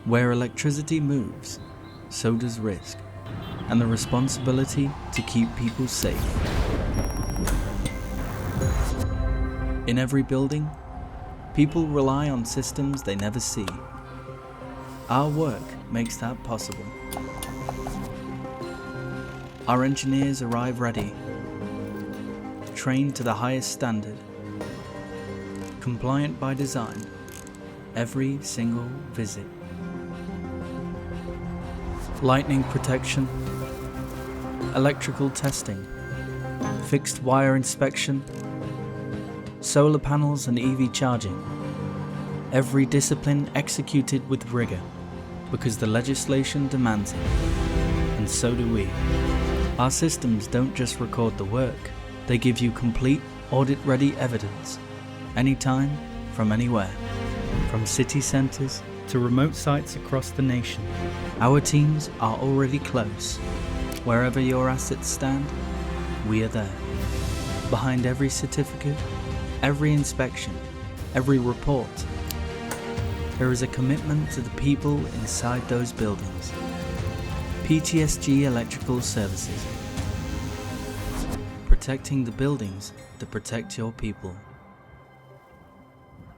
Where electricity moves, so does risk, and the responsibility to keep people safe. In every building, people rely on systems they never see. Our work makes that possible. Our engineers arrive ready, trained to the highest standard, compliant by design, every single visit. Lightning protection, electrical testing, fixed wire inspection, solar panels and EV charging. Every discipline executed with rigor, because the legislation demands it, and so do we. Our systems don't just record the work, they give you complete, audit-ready evidence, anytime, from anywhere. From city centres to remote sites across the nation, our teams are already close. Wherever your assets stand, we are there. Behind every certificate, every inspection, every report, there is a commitment to the people inside those buildings. PTSG Electrical Services. Protecting the buildings that protect your people.